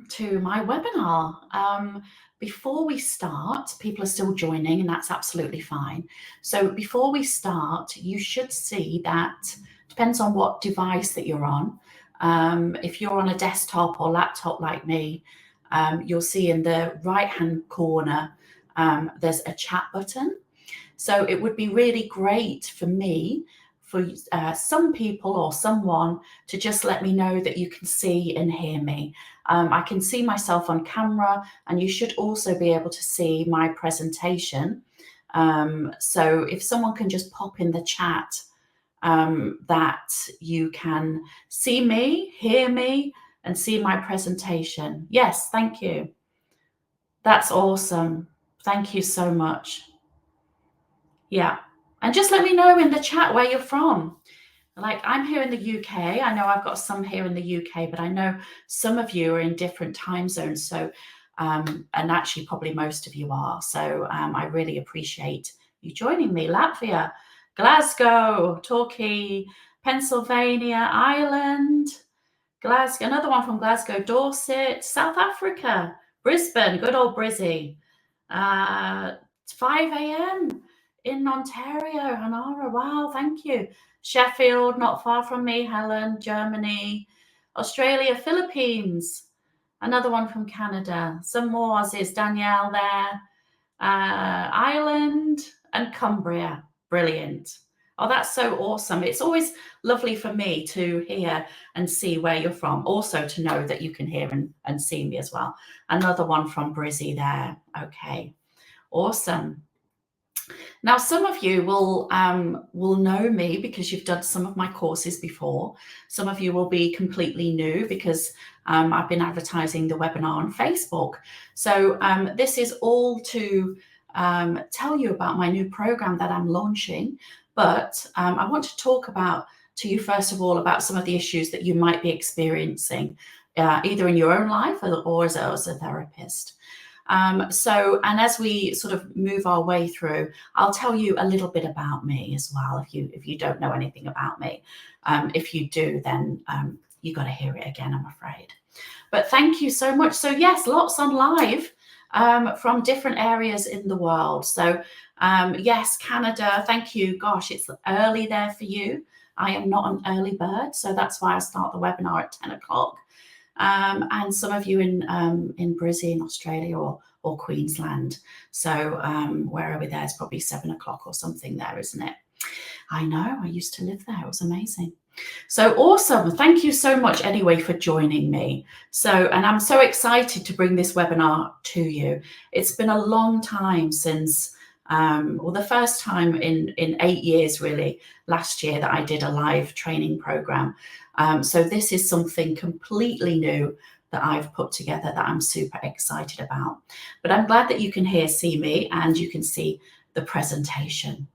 to my webinar. Before we start, people are still joining, and that's absolutely fine. So before we start, you should see that, depends on what device that you're on. If you're on a desktop or laptop like me, you'll see in the right-hand corner, there's a chat button. So it would be really great for me, for some people or someone to just let me know that you can see and hear me. I can see myself on camera, and you should also be able to see my presentation. So if someone can just pop in the chat that you can see me, hear me, and see my presentation. Yes, thank you. That's awesome. Thank you so much. Yeah. And just let me know in the chat where you're from. Like, I'm here in the UK. I know I've got some here in the UK, but I know some of you are in different time zones. So, and actually probably most of you are. So I really appreciate you joining me. Latvia, Glasgow, Torquay, Pennsylvania, Ireland, Glasgow, another one from Glasgow, Dorset, South Africa, Brisbane, good old Brizzy. It's 5 a.m. in Ontario, Hanara. Wow, thank you. Sheffield, not far from me, Helen, Germany, Australia, Philippines, another one from Canada, some more Aussies, Danielle there, Ireland and Cumbria. Brilliant. Oh, that's so awesome. It's always lovely for me to hear and see where you're from. Also to know that you can hear and see me as well. Another one from Brizzy there. Okay, awesome. Now, some of you will know me because you've done some of my courses before. Some of you will be completely new because I've been advertising the webinar on Facebook. So this is all to tell you about my new program that I'm launching. But I want to talk to you, first of all, about some of the issues that you might be experiencing, either in your own life or as a therapist. And as we sort of move our way through, I'll tell you a little bit about me as well, if you don't know anything about me. If you do, then you got to hear it again, I'm afraid. But thank you so much. So yes, lots on live from different areas in the world. So yes, Canada, thank you. Gosh, it's early there for you. I am not an early bird, so that's why I start the webinar at 10 o'clock. And some of you in Brisbane, Australia, or Queensland. So where are we there? It's probably 7 o'clock or something there, isn't it? I know, I used to live there. It was amazing. So awesome. Thank you so much anyway for joining me. And I'm so excited to bring this webinar to you. It's been a long time since, well, the first time in 8 years, really, last year that I did a live training program. So this is something completely new that I've put together that I'm super excited about. But I'm glad that you can see me, and you can see the presentation.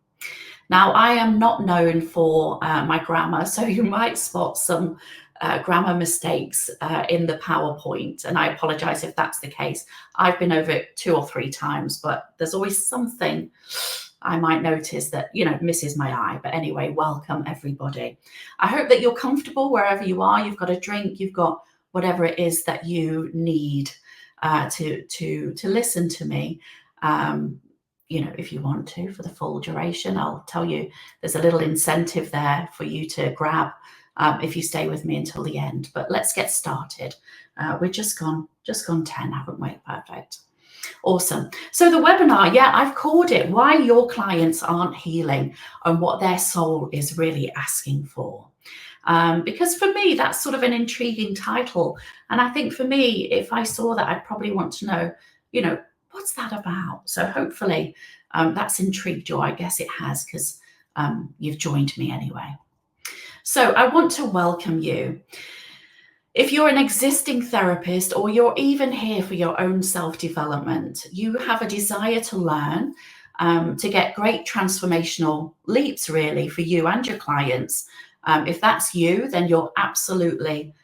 Now, I am not known for my grammar, so you might spot some grammar mistakes in the PowerPoint, and I apologize if that's the case. I've been over it 2 or 3 times, but there's always something I might notice that, misses my eye. But anyway, welcome everybody. I hope that you're comfortable wherever you are. You've got a drink, you've got whatever it is that you need to listen to me. If you want to, for the full duration. I'll tell you, there's a little incentive there for you to grab if you stay with me until the end. But let's get started. We're just gone 10, haven't we? Perfect. Awesome. So the webinar, I've called it Why Your Clients Aren't Healing and What Their Soul is Really Asking For. Because for me, that's sort of an intriguing title. And I think for me, if I saw that, I'd probably want to know, what's that about? So hopefully that's intrigued you. I guess it has, because you've joined me anyway. So I want to welcome you. If you're an existing therapist, or you're even here for your own self-development, you have a desire to learn, to get great transformational leaps, really, for you and your clients. If that's you, then you're absolutely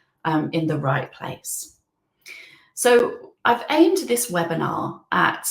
in the right place. So I've aimed this webinar at,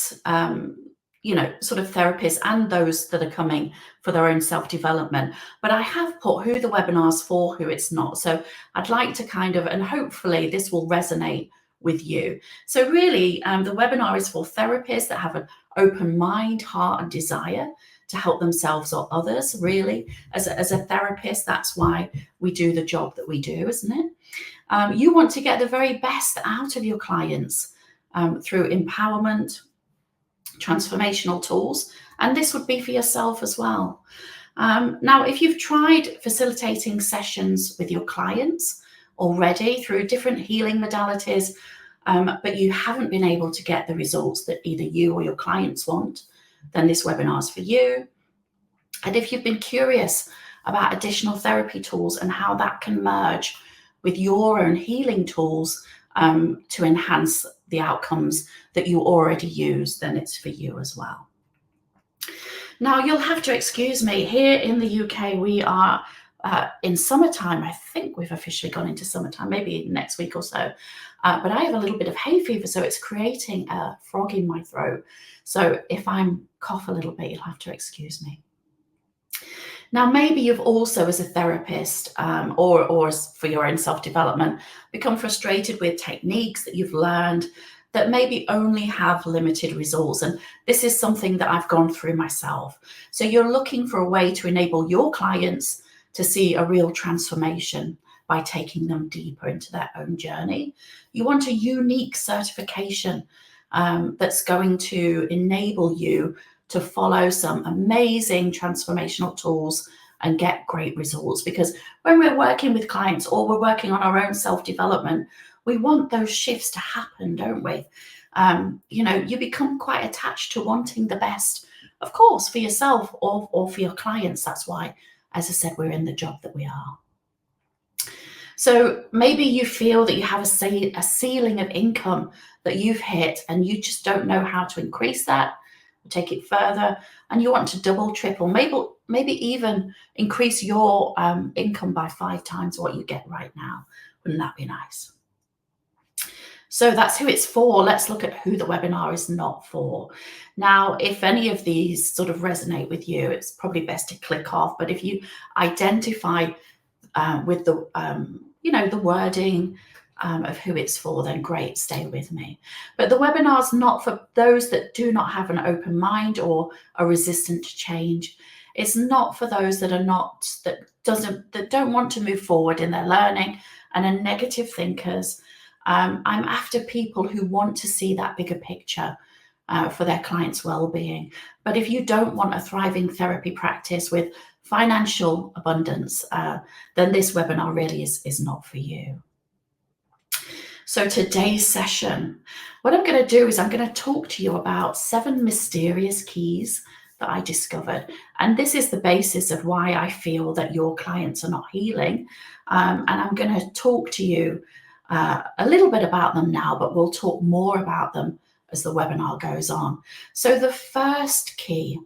sort of therapists and those that are coming for their own self-development. But I have put who the webinar's for, who it's not. So I'd like to and hopefully this will resonate with you. So really, the webinar is for therapists that have an open mind, heart, and desire to help themselves or others. Really, as a therapist, that's why we do the job that we do, isn't it? You want to get the very best out of your clients through empowerment, transformational tools, and this would be for yourself as well. Now, if you've tried facilitating sessions with your clients already through different healing modalities, but you haven't been able to get the results that either you or your clients want, then this webinar is for you. And if you've been curious about additional therapy tools and how that can merge with your own healing tools to enhance the outcomes that you already use, then it's for you as well. Now, you'll have to excuse me. Here in the UK, we are in summertime. I think we've officially gone into summertime, maybe next week or so. But I have a little bit of hay fever, so it's creating a frog in my throat. So if I'm cough a little bit, you'll have to excuse me. Now, maybe you've also, as a therapist or for your own self-development, become frustrated with techniques that you've learned that maybe only have limited results. And this is something that I've gone through myself. So you're looking for a way to enable your clients to see a real transformation by taking them deeper into their own journey. You want a unique certification that's going to enable you to follow some amazing transformational tools and get great results. Because when we're working with clients or we're working on our own self-development, we want those shifts to happen, don't we? You become quite attached to wanting the best, of course, for yourself or for your clients. That's why, as I said, we're in the job that we are. So maybe you feel that you have a ceiling of income that you've hit and you just don't know how to increase that, take it further, and you want to double, triple, maybe even increase your income by 5 times what you get right now. Wouldn't that be nice? So that's who it's for. Let's look at who the webinar is not for. Now, if any of these sort of resonate with you, it's probably best to click off. But if you identify with the the wording of who it's for, then great, stay with me. But the webinar is not for those that do not have an open mind or are resistant to change. It's not for those that don't want to move forward in their learning and are negative thinkers. I'm after people who want to see that bigger picture for their clients' well-being. But if you don't want a thriving therapy practice with financial abundance, then this webinar really is not for you. So today's session, what I'm going to do is I'm going to talk to you about 7 mysterious keys that I discovered. And this is the basis of why I feel that your clients are not healing. And I'm going to talk to you a little bit about them now, but we'll talk more about them as the webinar goes on. So the first key,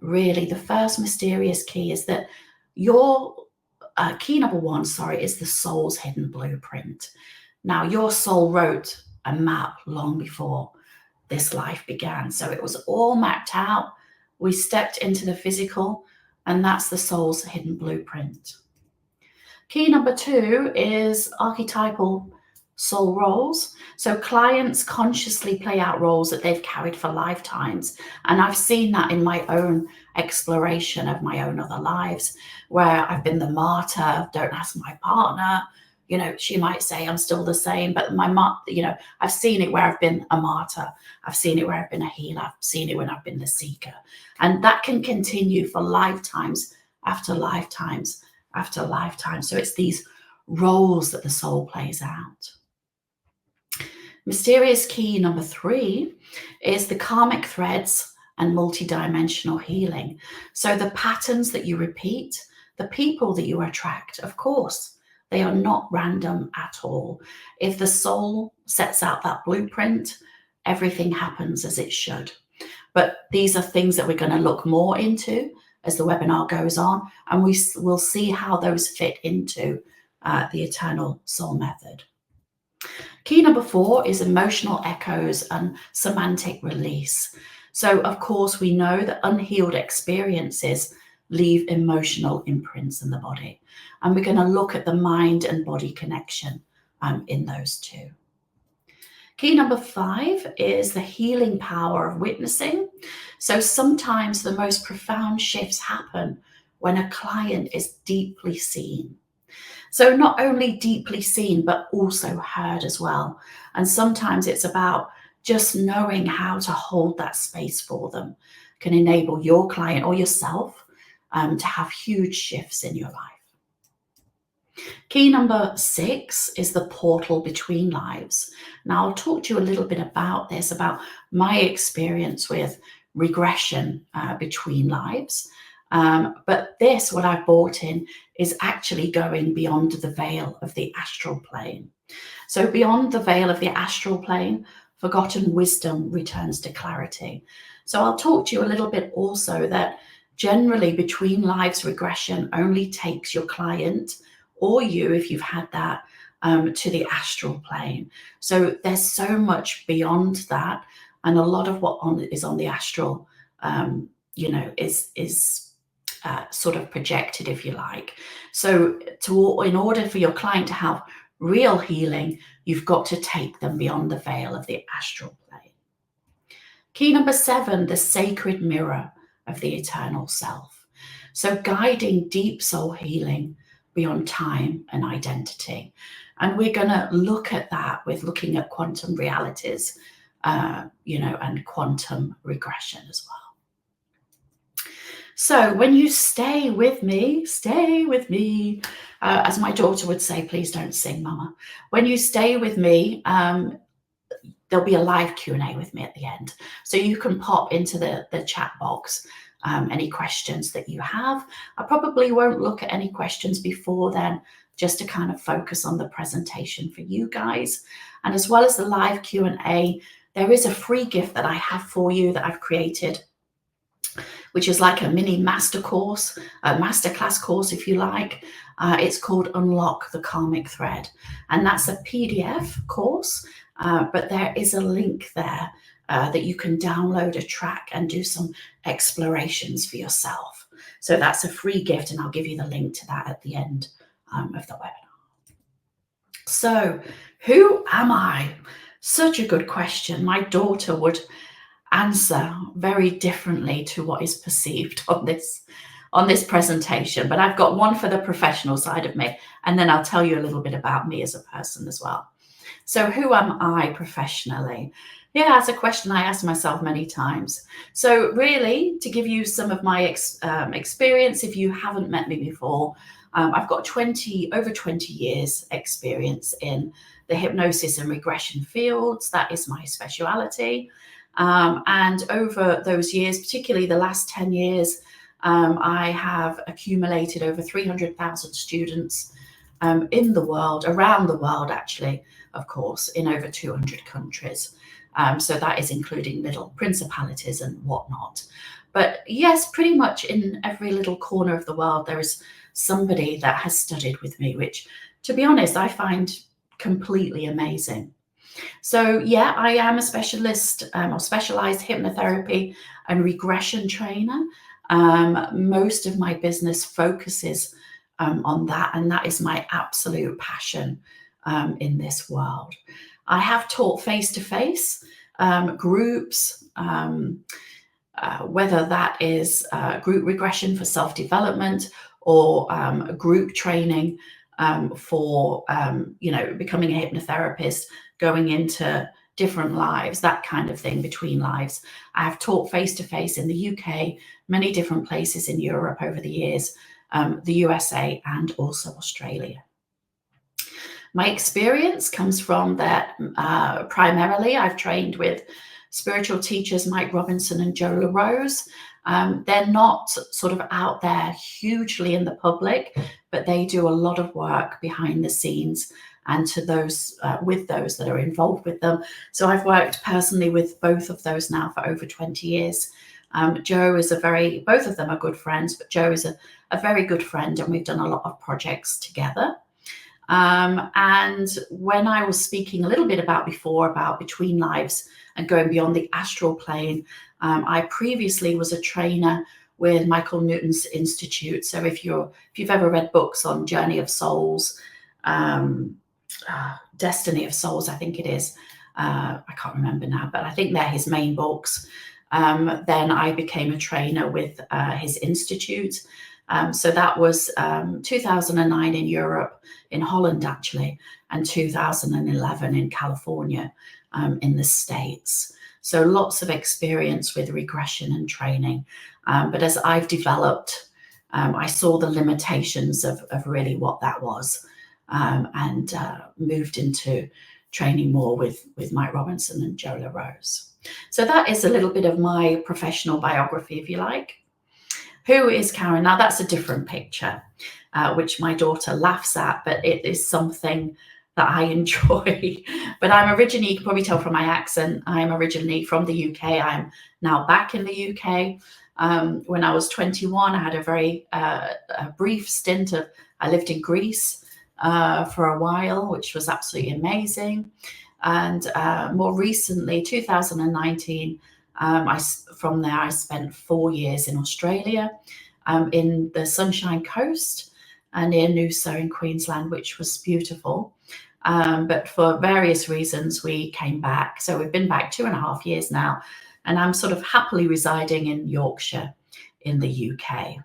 really the first mysterious key, is that your key number 1, is the soul's hidden blueprint. Now, your soul wrote a map long before this life began. So it was all mapped out. We stepped into the physical, and that's the soul's hidden blueprint. Key number 2 is archetypal soul roles. So clients consciously play out roles that they've carried for lifetimes. And I've seen that in my own exploration of my own other lives, where I've been the martyr. Don't ask my partner. She might say I'm still the same, but I've seen it where I've been a martyr. I've seen it where I've been a healer. I've seen it when I've been the seeker. And that can continue for lifetimes after lifetimes after lifetimes. So it's these roles that the soul plays out. Mysterious key number 3 is the karmic threads and multidimensional healing. So the patterns that you repeat, the people that you attract, of course, they are not random at all. If the soul sets out that blueprint, everything happens as it should. But these are things that we're going to look more into as the webinar goes on, and we will see how those fit into the Eternal Soul Method. Key number 4 is emotional echoes and semantic release. So, of course, we know that unhealed experiences leave emotional imprints in the body. And we're going to look at the mind and body connection in those two. Key number 5 is the healing power of witnessing. So sometimes the most profound shifts happen when a client is deeply seen. So not only deeply seen, but also heard as well. And sometimes it's about just knowing how to hold that space for them can enable your client or yourself to have huge shifts in your life. Key number 6 is the portal between lives. Now, I'll talk to you a little bit about this, about my experience with regression between lives. But this, what I've brought in, is actually going beyond the veil of the astral plane. So beyond the veil of the astral plane, forgotten wisdom returns to clarity. So I'll talk to you a little bit also that generally between lives regression only takes your client or you, if you've had that, to the astral plane. So there's so much beyond that, and a lot of what is on the astral, is sort of projected, if you like. So in order for your client to have real healing, you've got to take them beyond the veil of the astral plane. Key number 7, the sacred mirror of the eternal self. So guiding deep soul healing beyond time and identity. And we're going to look at that with looking at quantum realities, and quantum regression as well. So when you stay with me, as my daughter would say, please don't sing, Mama. When you stay with me, there'll be a live Q&A with me at the end. So you can pop into the chat box any questions that you have. I probably won't look at any questions before then, just to kind of focus on the presentation for you guys. And as well as the live Q&A, there is a free gift that I have for you that I've created, which is like a mini masterclass course, if you like. It's called Unlock the Karmic Thread. And that's a PDF course, but there is a link there that you can download a track and do some explorations for yourself. So that's a free gift, and I'll give you the link to that at the end of the webinar. So who am I? Such a good question. My daughter would answer very differently to what is perceived on this presentation, but I've got one for the professional side of me, and then I'll tell you a little bit about me as a person as well. So who am I professionally? Yeah, that's a question I ask myself many times. So really, to give you some of my experience, if you haven't met me before, I've got over 20 years experience in the hypnosis and regression fields. That is my speciality. And over those years, particularly the last 10 years, I have accumulated over 300,000 students in the world, around the world, actually, of course, in over 200 countries. So that is including little principalities and whatnot. But yes, pretty much in every little corner of the world, there is somebody that has studied with me, which, to be honest, I find completely amazing. So yeah, I am a specialist or specialized hypnotherapy and regression trainer. Most of my business focuses on that, and that is my absolute passion in this world. I have taught face-to-face groups, whether that is group regression for self-development or group training for becoming a hypnotherapist, going into different lives, that kind of thing, between lives. I have taught face-to-face in the UK, many different places in Europe over the years, the USA, and also Australia. My experience comes from that primarily I've trained with spiritual teachers Mike Robinson and Joe LaRose. They're not sort of out there hugely in the public, but they do a lot of work behind the scenes and to those with those that are involved with them. So I've worked personally with both of those now for over 20 years. Joe is both of them are good friends, but Joe is a very good friend, and we've done a lot of projects together. And when I was speaking a little bit before about between lives and going beyond the astral plane, I previously was a trainer with Michael Newton's Institute. So if you've ever read books on Journey of Souls, Destiny of Souls, I think it is, I can't remember now, but I think they're his main books. Then I became a trainer with his institute. So that was 2009 in Europe, in Holland actually, and 2011 in California, in the States. So lots of experience with regression and training. But as I've developed, I saw the limitations of really what that was, and moved into training more with Mike Robinson and Joe LaRose. So that is a little bit of my professional biography, if you like. Who is Karen? Now that's a different picture, which my daughter laughs at, but it is something that I enjoy. But I'm originally, you can probably tell from my accent, I'm originally from the UK. I'm now back in the UK. When I was 21, I had a very a brief stint of, I lived in Greece for a while, which was absolutely amazing. And more recently, 2019, from there, I spent 4 years in Australia, in the Sunshine Coast and near Noosa in Queensland, which was beautiful. But for various reasons, we came back. So we've been back 2.5 years now, and I'm sort of happily residing in Yorkshire in the UK.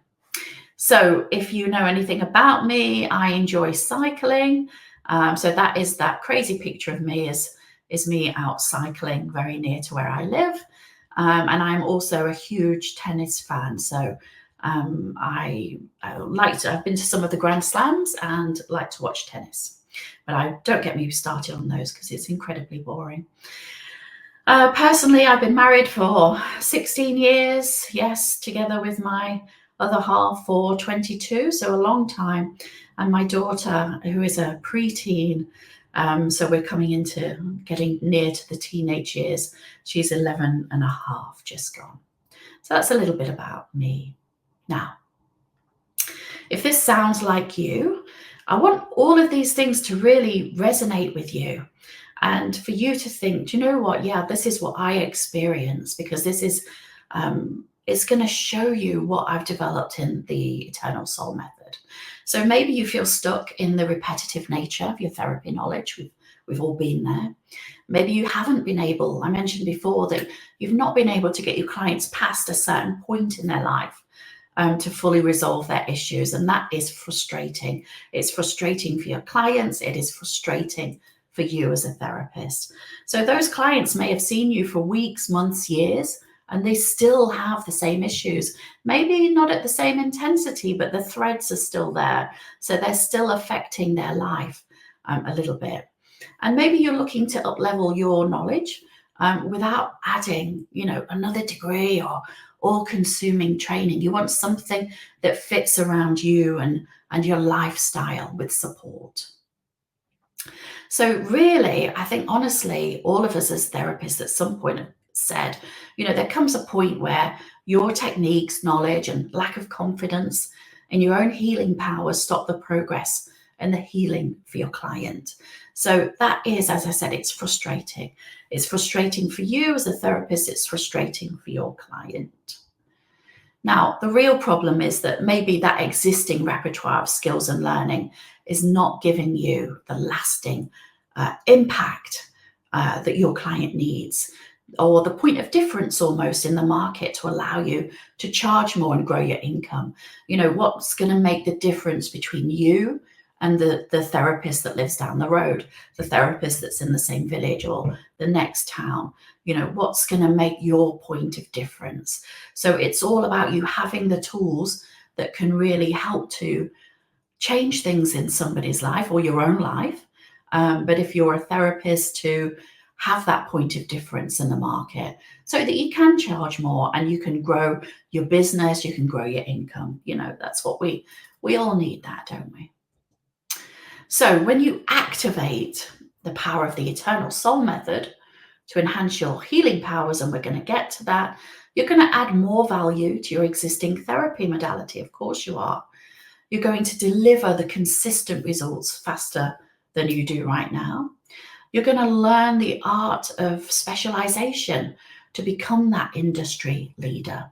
So if you know anything about me, I enjoy cycling. So that is that crazy picture of me is me out cycling very near to where I live. And I'm also a huge tennis fan. So I like to, I've been to some of the Grand Slams and like to watch tennis. But I don't get me started on those because it's incredibly boring. Personally, I've been married for 16 years, yes, together with my other half for 22, so a long time. And my daughter, who is a preteen, so we're coming into getting near to the teenage years. She's 11 and a half, just gone. So that's a little bit about me. Now, if this sounds like you, I want all of these things to really resonate with you and for you to think, do you know what? Yeah, this is what I experience, because this is, it's going to show you what I've developed in the Eternal Soul Method. So maybe you feel stuck in the repetitive nature of your therapy knowledge. We've all been there. Maybe you haven't been able, I mentioned before that you've not been able to get your clients past a certain point in their life to fully resolve their issues. And that is frustrating. It's frustrating for your clients. It is frustrating for you as a therapist. So those clients may have seen you for weeks, months, years, and they still have the same issues. Maybe not at the same intensity, but the threads are still there. So they're still affecting their life a little bit. And maybe you're looking to up-level your knowledge without adding, another degree or all-consuming training. You want something that fits around you and your lifestyle with support. So really, I think honestly, all of us as therapists at some point have said, there comes a point where your techniques, knowledge, and lack of confidence in your own healing powers stop the progress and the healing for your client. So that is, as I said, it's frustrating. It's frustrating for you as a therapist. It's frustrating for your client. Now, the real problem is that maybe that existing repertoire of skills and learning is not giving you the lasting impact that your client needs, or the point of difference almost in the market to allow you to charge more and grow your income. What's going to make the difference between you and the therapist that lives down the road, the therapist that's in the same village or the next town? What's going to make your point of difference? So it's all about you having the tools that can really help to change things in somebody's life or your own life. But if you're a therapist, to have that point of difference in the market so that you can charge more and you can grow your business, you can grow your income. That's what we all need that, don't we? So when you activate the power of the Eternal Soul Method to enhance your healing powers, and we're going to get to that, you're going to add more value to your existing therapy modality. Of course you are. You're going to deliver the consistent results faster than you do right now. You're going to learn the art of specialization to become that industry leader.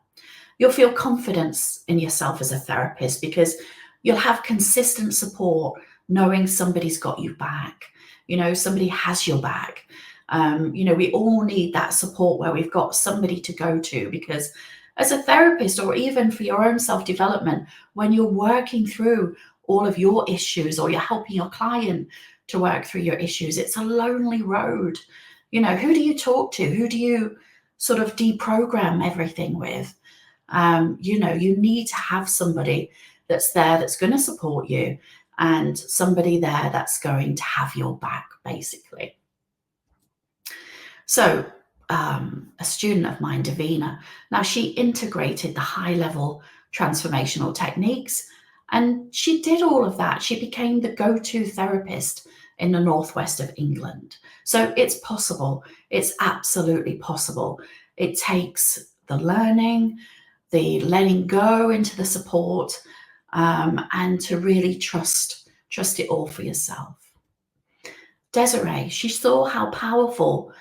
You'll feel confidence in yourself as a therapist because you'll have consistent support, knowing somebody's got you back. Somebody has your back. We all need that support where we've got somebody to go to, because as a therapist, or even for your own self-development, when you're working through all of your issues, or you're helping your client to work through your issues, it's a lonely road. Who do you talk to? Who do you sort of deprogram everything with? You need to have somebody that's there, that's going to support you, and somebody there that's going to have your back, basically. So a student of mine, Davina, now she integrated the high-level transformational techniques, and she did all of that. She became the go-to therapist in the northwest of England. So it's possible. It's absolutely possible. It takes the learning, the letting go into the support, and to really trust it all for yourself. Desiree, she saw how powerful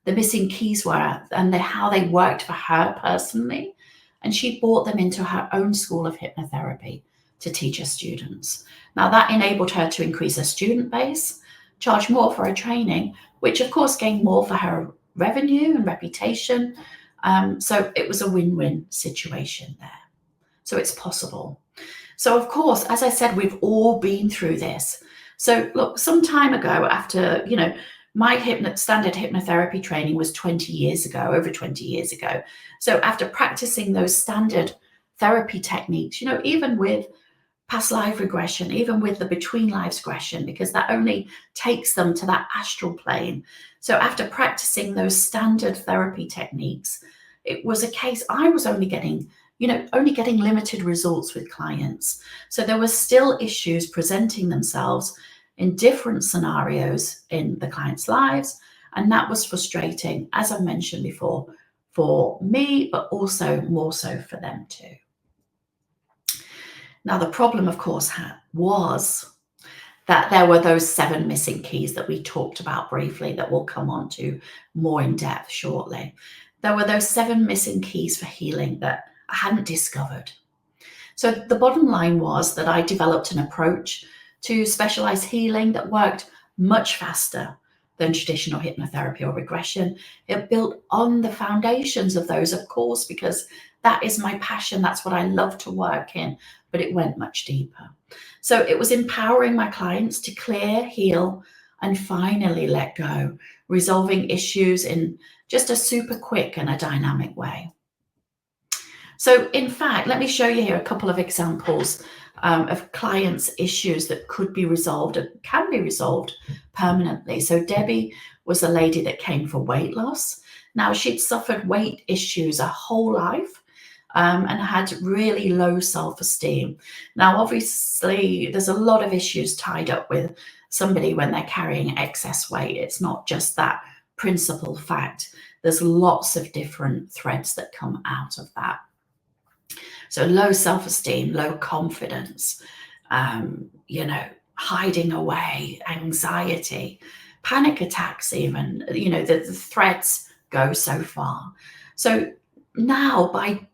the missing keys were and how they worked for her personally, and she brought them into her own school of hypnotherapy to teach her students. Now that enabled her to increase her student base, charge more for her training, which of course gained more for her revenue and reputation. So it was a win-win situation there. So it's possible. So of course, as I said, we've all been through this. So look, some time ago, after, my standard hypnotherapy training was 20 years ago, over 20 years ago. So after practicing those standard therapy techniques, even with past life regression, even with the between lives regression, because that only takes them to that astral plane. So after practicing those standard therapy techniques, it was a case I was only getting limited results with clients. So there were still issues presenting themselves in different scenarios in the clients' lives. And that was frustrating, as I mentioned before, for me, but also more so for them too. Now, the problem, of course, was that there were those 7 missing keys that we talked about briefly, that we'll come on to more in depth shortly. There were those 7 missing keys for healing that I hadn't discovered. So the bottom line was that I developed an approach to specialized healing that worked much faster than traditional hypnotherapy or regression. It built on the foundations of those, of course, because that is my passion. That's what I love to work in, but it went much deeper. So it was empowering my clients to clear, heal, and finally let go, resolving issues in just a super quick and a dynamic way. So in fact, let me show you here a couple of examples of clients' issues that could be resolved and can be resolved permanently. So Debbie was a lady that came for weight loss. Now, she'd suffered weight issues her whole life and had really low self-esteem. Now, obviously, there's a lot of issues tied up with somebody when they're carrying excess weight. It's not just that principal fact. There's lots of different threads that come out of that. So low self-esteem, low confidence, hiding away, anxiety, panic attacks even, the threads go so far. So now by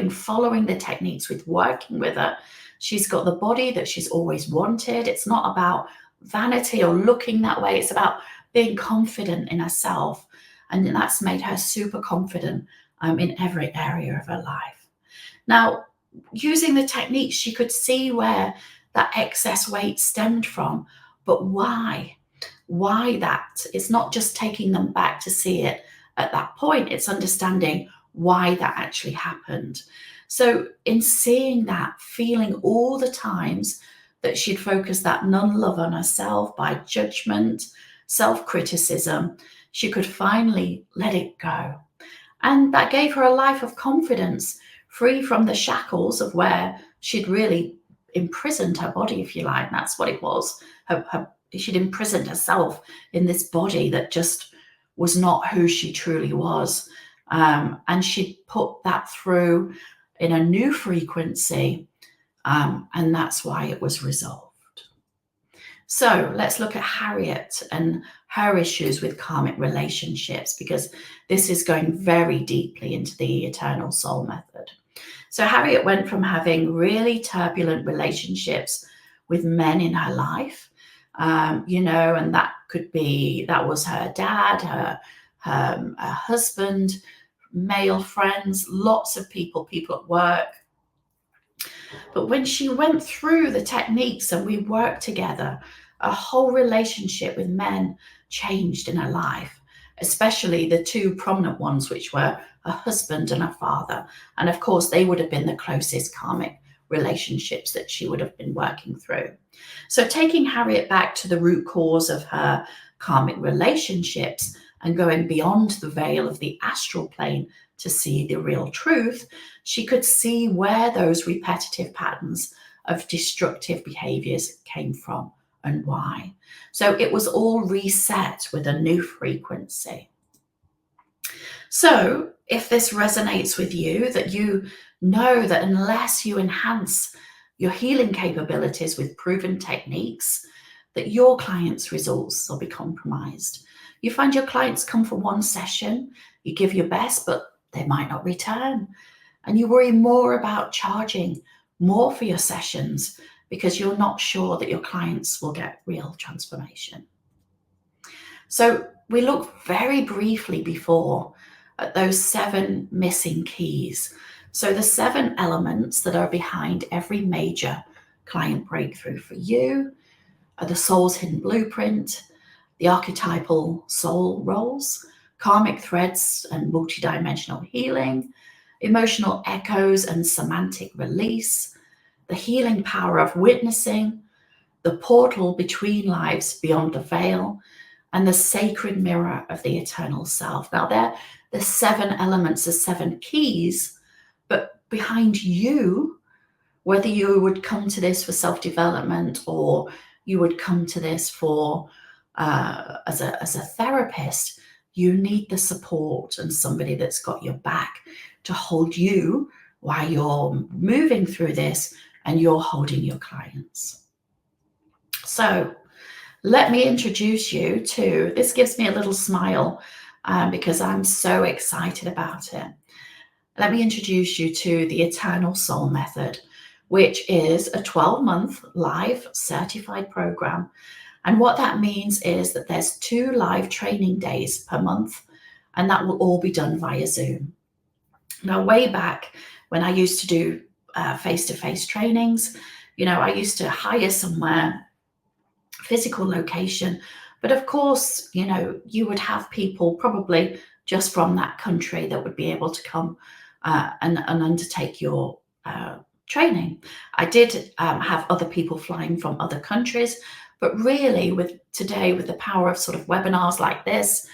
following the techniques with working with her, she's got the body that she's always wanted. It's not about vanity or looking that way. It's about being confident in herself. And that's made her super confident in every area of her life. Now, using the techniques, she could see where that excess weight stemmed from, but why? Why that? It's not just taking them back to see it at that point. It's understanding why that actually happened. So in seeing that, feeling all the times that she'd focused that non-love on herself by judgment, self-criticism, she could finally let it go. And that gave her a life of confidence, free from the shackles of where she'd really imprisoned her body, if you like. That's what it was. She'd imprisoned herself in this body that just was not who she truly was. And she'd put that through in a new frequency, and that's why it was resolved. So let's look at Harriet and her issues with karmic relationships, because this is going very deeply into the Eternal Soul Method. So Harriet went from having really turbulent relationships with men in her life, and that could be that was her dad, her husband, male friends, lots of people at work. But when she went through the techniques and we worked together, a whole relationship with men changed in her life, especially the two prominent ones, which were her husband and her father. And of course, they would have been the closest karmic relationships that she would have been working through. So taking Harriet back to the root cause of her karmic relationships and going beyond the veil of the astral plane to see the real truth, she could see where those repetitive patterns of destructive behaviors came from and why. So it was all reset with a new frequency. So if this resonates with you, that you know that unless you enhance your healing capabilities with proven techniques, that your clients' results will be compromised. You find your clients come for one session, you give your best, but they might not return. And you worry more about charging more for your sessions because you're not sure that your clients will get real transformation. So we looked very briefly before at those 7 missing keys. So the 7 elements that are behind every major client breakthrough for you are the soul's hidden blueprint, the archetypal soul roles, karmic threads and multidimensional healing, emotional echoes and semantic release, the healing power of witnessing, the portal between lives beyond the veil, and the sacred mirror of the eternal self. Now, they're the 7 elements, the 7 keys, but behind you, whether you would come to this for self-development or you would come to this for as a therapist, you need the support and somebody that's got your back to hold you while you're moving through this and you're holding your clients. So let me introduce you to, this gives me a little smile because I'm so excited about it. Let me introduce you to the Eternal Soul Method, which is a 12-month live certified program. And what that means is that there's 2 live training days per month, and that will all be done via Zoom. Now, way back when I used to do face-to-face trainings, I used to hire somewhere, physical location, but of course, you would have people probably just from that country that would be able to come and undertake your training. I did have other people flying from other countries, but really with the power of sort of webinars like this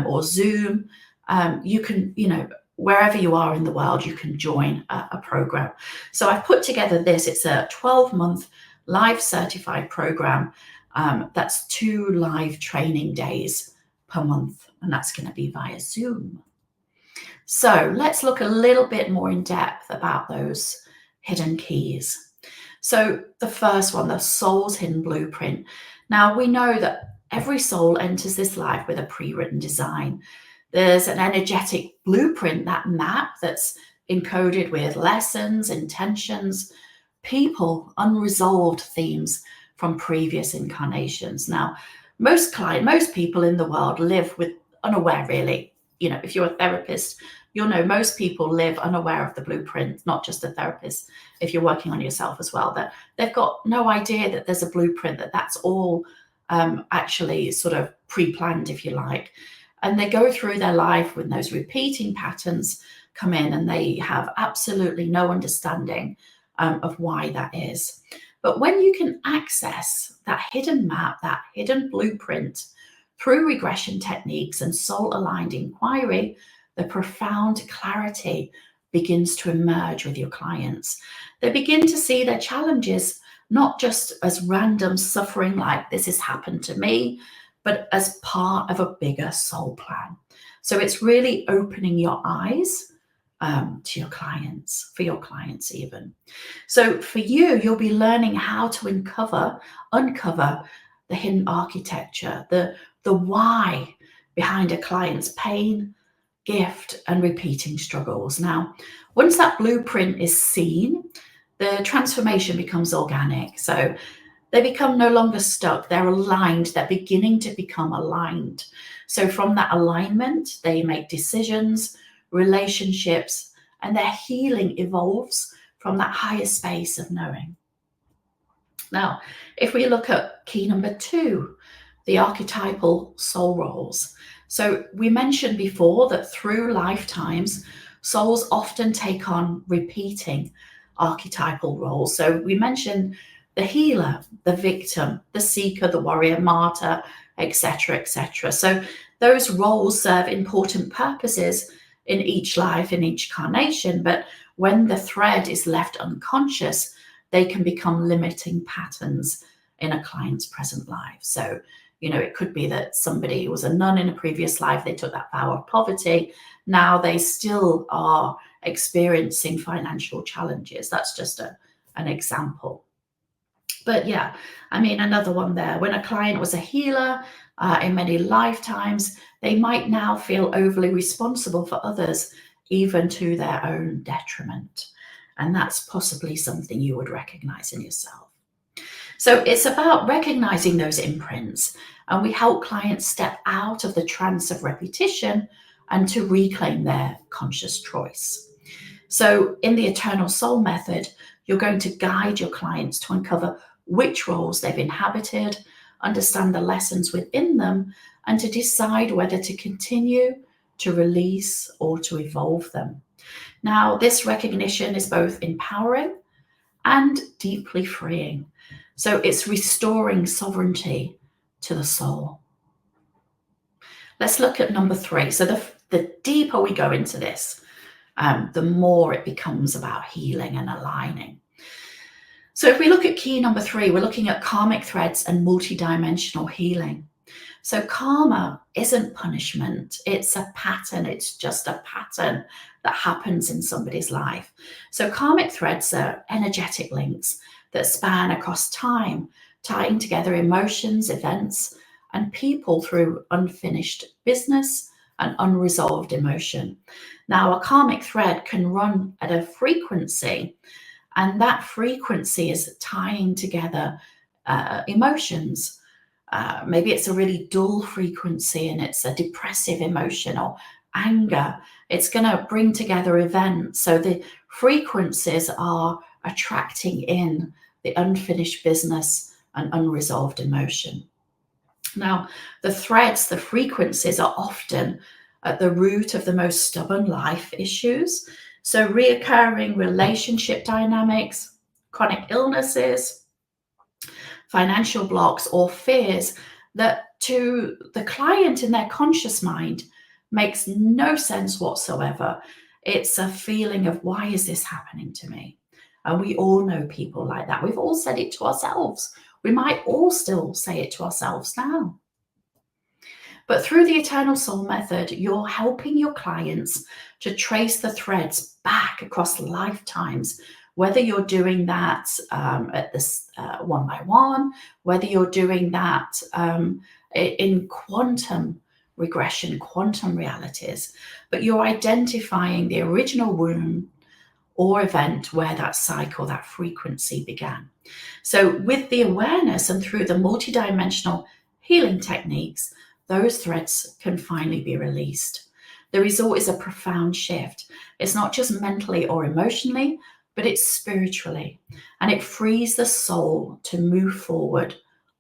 or Zoom, you can, wherever you are in the world, you can join a program. So I've put together this, it's a 12-month live certified program. That's 2 live training days per month, and that's going to be via Zoom. So let's look a little bit more in depth about those hidden keys. So the first one, the soul's hidden blueprint. Now we know that every soul enters this life with a pre-written design. There's an energetic blueprint, that map that's encoded with lessons, intentions, people, unresolved themes from previous incarnations. Now, most people in the world live with unaware, really. If you're a therapist, you'll know most people live unaware of the blueprint, not just a therapist. If you're working on yourself as well, that they've got no idea that there's a blueprint, that's all actually sort of pre-planned, if you like. And they go through their life when those repeating patterns come in and they have absolutely no understanding of why that is. But when you can access that hidden map, that hidden blueprint through regression techniques and soul-aligned inquiry, the profound clarity begins to emerge with your clients. They begin to see their challenges not just as random suffering, like this has happened to me, but as part of a bigger soul plan. So it's really opening your eyes to your clients, for your clients even. So for you, you'll be learning how to uncover the hidden architecture, the why behind a client's pain, gift, and repeating struggles. Now, once that blueprint is seen, the transformation becomes organic. So they become no longer stuck. They're aligned. They're beginning to become aligned. So from that alignment, they make decisions, relationships, and their healing evolves from that higher space of knowing. Now, if we look at key number 2, the archetypal soul roles. So we mentioned before that through lifetimes, souls often take on repeating archetypal roles. So we mentioned the healer, the victim, the seeker, the warrior, martyr, etc., etc. So those roles serve important purposes in each life, in each carnation, but when the thread is left unconscious, they can become limiting patterns in a client's present life. So, it could be that somebody was a nun in a previous life, they took that vow of poverty, now they still are experiencing financial challenges. That's just an example. But yeah, another one there. When a client was a healer in many lifetimes, they might now feel overly responsible for others, even to their own detriment. And that's possibly something you would recognize in yourself. So it's about recognizing those imprints, and we help clients step out of the trance of repetition and to reclaim their conscious choice. So in the Eternal Soul Method, you're going to guide your clients to uncover which roles they've inhabited, understand the lessons within them, and to decide whether to continue, to release, or to evolve them. Now, this recognition is both empowering and deeply freeing. So it's restoring sovereignty to the soul. Let's look at number 3. So the deeper we go into this, the more it becomes about healing and aligning. So if we look at key number 3, we're looking at karmic threads and multidimensional healing. So karma isn't punishment, it's a pattern. It's just a pattern that happens in somebody's life. So karmic threads are energetic links that span across time, tying together emotions, events, and people through unfinished business and unresolved emotion. Now, a karmic thread can run at a frequency, and that frequency is tying together emotions. Maybe it's a really dull frequency and it's a depressive emotion or anger. It's going to bring together events. So the frequencies are attracting in the unfinished business and unresolved emotion. Now, the threads, the frequencies are often at the root of the most stubborn life issues. So reoccurring relationship dynamics, chronic illnesses, financial blocks, or fears that to the client in their conscious mind makes no sense whatsoever. It's a feeling of, why is this happening to me? And we all know people like that. We've all said it to ourselves. We might all still say it to ourselves now. But through the Eternal Soul Method, you're helping your clients to trace the threads back across lifetimes, whether you're doing that at this one by one, whether you're doing that in quantum regression, quantum realities, but you're identifying the original wound or event where that cycle, that frequency began. So with the awareness and through the multidimensional healing techniques, those threads can finally be released. The result is a profound shift. It's not just mentally or emotionally, but it's spiritually, and it frees the soul to move forward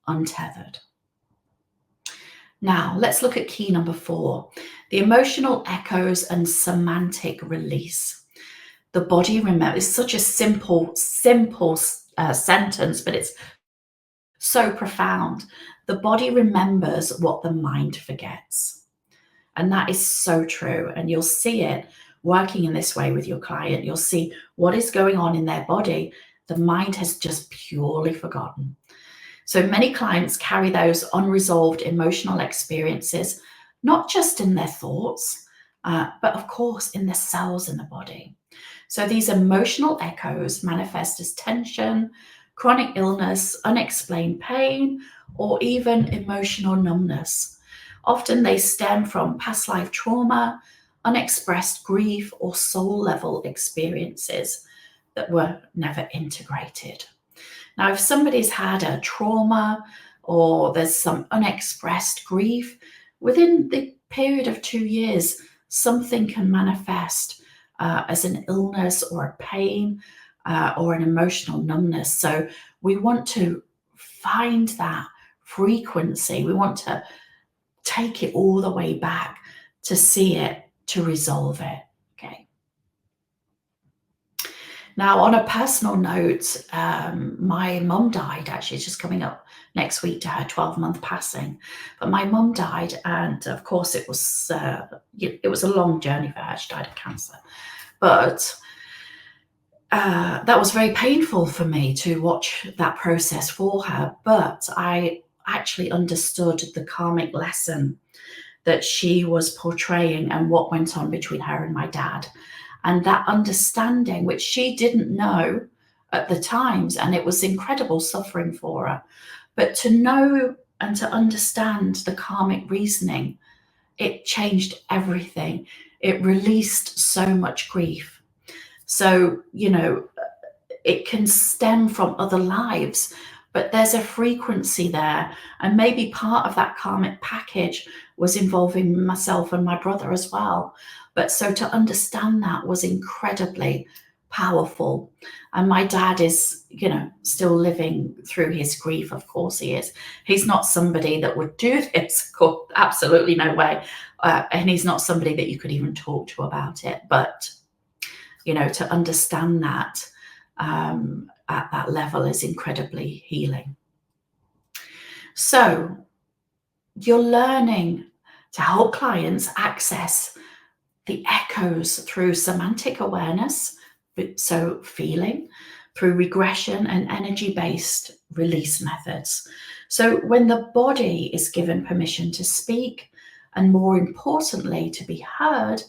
untethered. Now, let's look at key number 4, the emotional echoes and semantic release. The body remembers. It's such a simple sentence, but it's so profound. The body remembers what the mind forgets. And that is so true. And you'll see it working in this way with your client. You'll see what is going on in their body. The mind has just purely forgotten. So many clients carry those unresolved emotional experiences, not just in their thoughts, but of course in the cells in the body. So these emotional echoes manifest as tension, chronic illness, unexplained pain, or even emotional numbness. Often they stem from past life trauma, unexpressed grief, or soul level experiences that were never integrated. Now, if somebody's had a trauma or there's some unexpressed grief, within the period of 2 years, something can manifest as an illness or a pain or an emotional numbness. So we want to find that frequency. We want to take it all the way back to see it, to resolve it. Okay. Now, on a personal note, my mum died. Actually, it's just coming up next week to her 12-month passing. But my mum died, and of course, it was a long journey for her. She died of cancer, but that was very painful for me to watch that process for her. But I actually understood the karmic lesson that she was portraying and what went on between her and my dad. And that understanding, which she didn't know at the times, and it was incredible suffering for her. But to know and to understand the karmic reasoning, it changed everything. It released so much grief. So, it can stem from other lives, but there's a frequency there. And maybe part of that karmic package was involving myself and my brother as well. But so to understand that was incredibly powerful. And my dad is, still living through his grief. Of course he is. He's not somebody that would do this. Absolutely no way. And he's not somebody that you could even talk to about it. But, to understand that at that level is incredibly healing. So you're learning to help clients access the echoes through semantic awareness, so feeling, through regression and energy-based release methods. So when the body is given permission to speak, and more importantly, to be heard,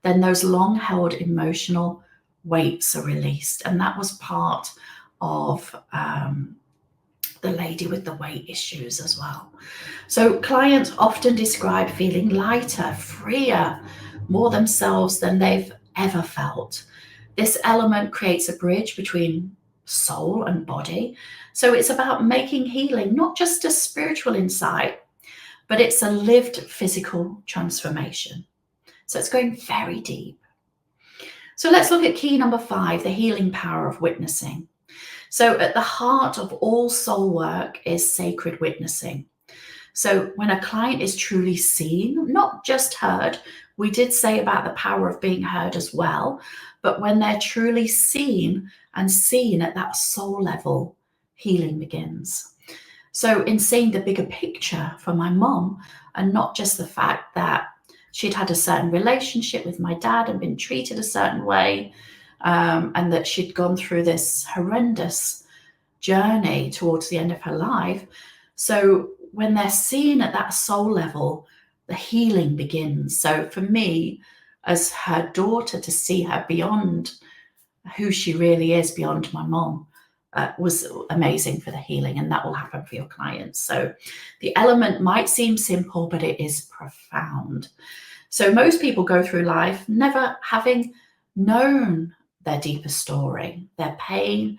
then those long-held emotional weights are released. And that was part of the lady with the weight issues as well. So clients often describe feeling lighter, freer, more themselves than they've ever felt. This element creates a bridge between soul and body. So it's about making healing not just a spiritual insight, but it's a lived physical transformation. So it's going very deep. So let's look at key number 5, the healing power of witnessing. So at the heart of all soul work is sacred witnessing. So when a client is truly seen, not just heard, we did say about the power of being heard as well, but when they're truly seen and seen at that soul level, healing begins. So in seeing the bigger picture for my mom, and not just the fact that she'd had a certain relationship with my dad and been treated a certain way, and that she'd gone through this horrendous journey towards the end of her life. So when they're seen at that soul level, the healing begins. So for me, as her daughter, to see her beyond who she really is, beyond my mom, was amazing for the healing, and that will happen for your clients. So the element might seem simple, but it is profound. So most people go through life never having known their deeper story, their pain,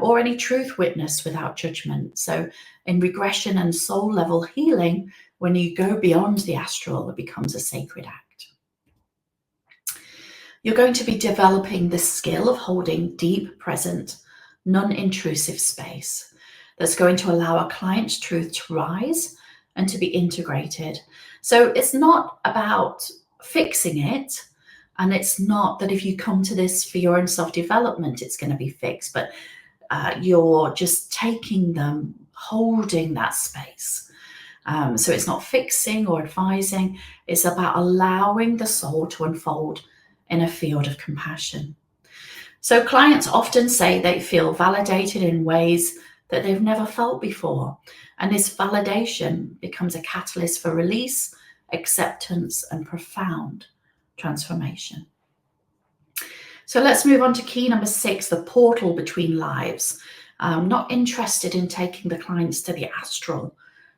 or any truth witnessed without judgment. So in regression and soul level healing, when you go beyond the astral, it becomes a sacred act. You're going to be developing the skill of holding deep, present, non-intrusive space that's going to allow a client's truth to rise and to be integrated. So it's not about fixing it, and it's not that if you come to this for your own self-development, it's going to be fixed, but you're just taking them, holding that space. So it's not fixing or advising, it's about allowing the soul to unfold in a field of compassion. So clients often say they feel validated in ways that they've never felt before. And this validation becomes a catalyst for release, acceptance, and profound transformation. So let's move on to key number 6, the portal between lives. Not interested in taking the clients to the astral.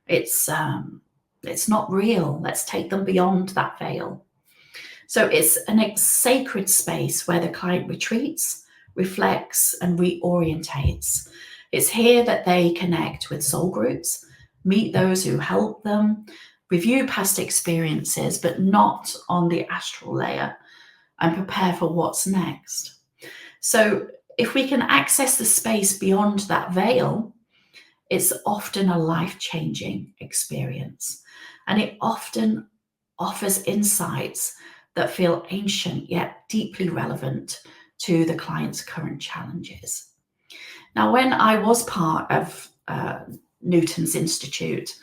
It's not real. Let's take them beyond that veil. So it's a sacred space where the client retreats, reflects, and reorientates. It's here that they connect with soul groups, meet those who help them, review past experiences, but not on the astral layer, and prepare for what's next. So if we can access the space beyond that veil, it's often a life-changing experience. And it often offers insights that feel ancient yet deeply relevant to the client's current challenges. Now, when I was part of Newton's Institute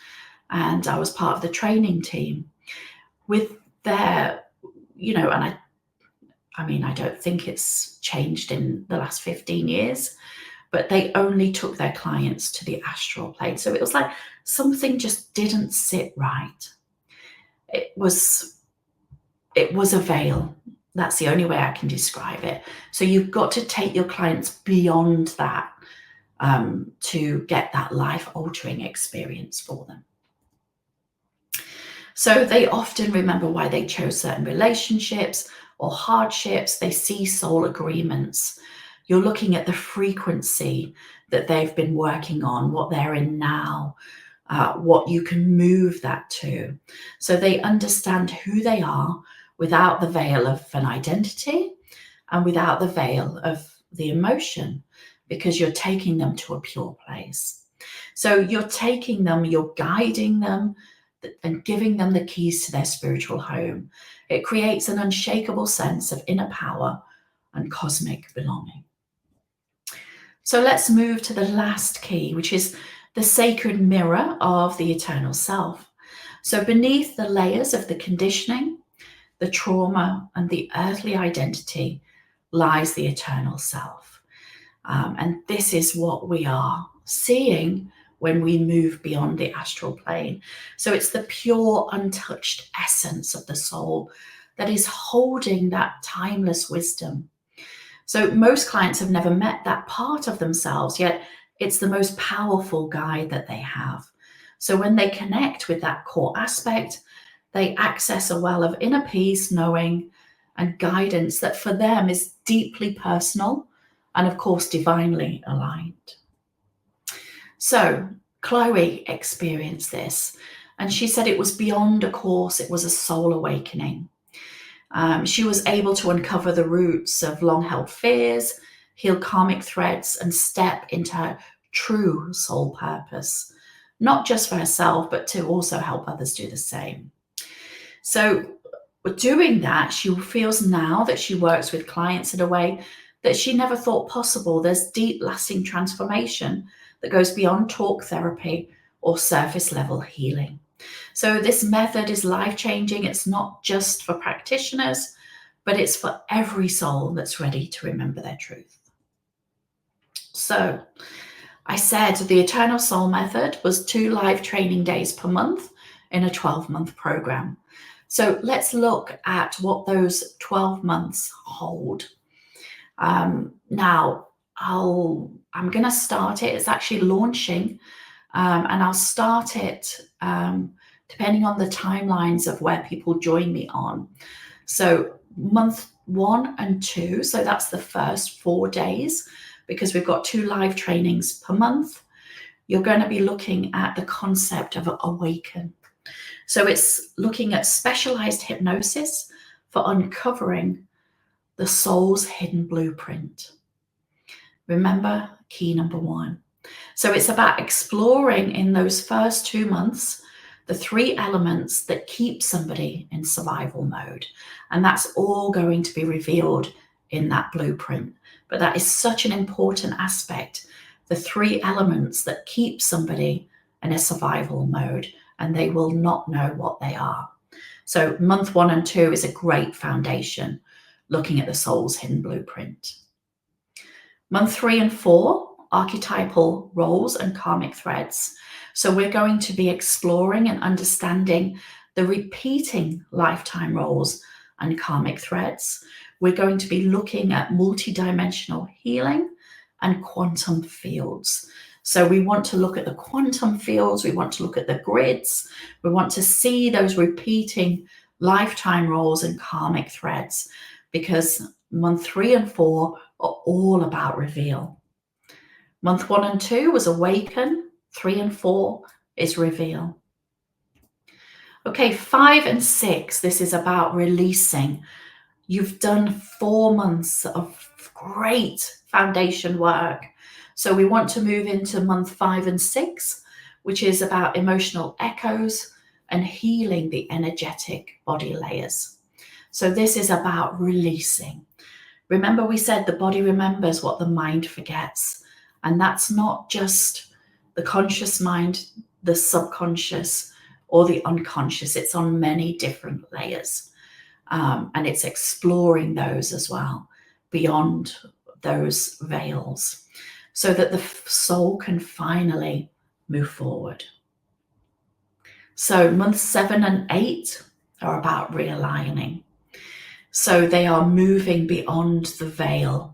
and I was part of the training team, with their, and I mean, I don't think it's changed in the last 15 years, but they only took their clients to the astral plane. So it was like something just didn't sit right. It was a veil. That's the only way I can describe it. So you've got to take your clients beyond that to get that life-altering experience for them. So they often remember why they chose certain relationships or hardships. They see soul agreements. You're looking at the frequency that they've been working on, what they're in now, what you can move that to. So they understand who they are without the veil of an identity and without the veil of the emotion, because you're taking them to a pure place. So you're taking them, you're guiding them, and giving them the keys to their spiritual home. It creates an unshakable sense of inner power and cosmic belonging. So let's move to the last key, which is the sacred mirror of the eternal self. So beneath the layers of the conditioning, the trauma, and the earthly identity lies the eternal self. And this is what we are seeing when we move beyond the astral plane. So it's the pure, untouched essence of the soul that is holding that timeless wisdom. So most clients have never met that part of themselves, yet it's the most powerful guide that they have. So when they connect with that core aspect, they access a well of inner peace, knowing, and guidance that for them is deeply personal and, of course, divinely aligned. So Chloe experienced this, and she said it was beyond a course, it was a soul awakening. She was able to uncover the roots of long-held fears, heal karmic threads, and step into her true soul purpose, not just for herself, but to also help others do the same. So doing that, she feels now that she works with clients in a way that she never thought possible. There's deep, lasting transformation that goes beyond talk therapy or surface level healing. So this method is life-changing. It's not just for practitioners, but it's for every soul that's ready to remember their truth. So I said the Eternal Soul Method was 2 live training days per month in a 12-month program. So let's look at what those 12 months hold. Now, I'm going to start it. It's actually launching, and I'll start it depending on the timelines of where people join me on. So month 1 and 2, so that's the first 4 days, because we've got 2 live trainings per month. You're going to be looking at the concept of awaken. So it's looking at specialized hypnosis for uncovering the soul's hidden blueprint. Remember, key number 1. So it's about exploring in those first 2 months the 3 elements that keep somebody in survival mode. And that's all going to be revealed in that blueprint. But that is such an important aspect, the 3 elements that keep somebody in a survival mode, and they will not know what they are. So month 1 and 2 is a great foundation, looking at the soul's hidden blueprint. Month 3 and 4, archetypal roles and karmic threads. So we're going to be exploring and understanding the repeating lifetime roles and karmic threads. We're going to be looking at multidimensional healing and quantum fields. So we want to look at the quantum fields, we want to look at the grids, we want to see those repeating lifetime roles and karmic threads, because month 3 and 4 are all about reveal. Month 1 and 2 was awaken. 3 and 4 is reveal. Okay, 5 and 6, this is about releasing. You've done 4 months of great foundation work. So we want to move into month 5 and 6, which is about emotional echoes and healing the energetic body layers. So this is about releasing. Remember, we said the body remembers what the mind forgets. And that's not just the conscious mind, the subconscious, or the unconscious. It's on many different layers. And it's exploring those as well, beyond those veils, so that the soul can finally move forward. So months 7 and 8 are about realigning. So they are moving beyond the veil.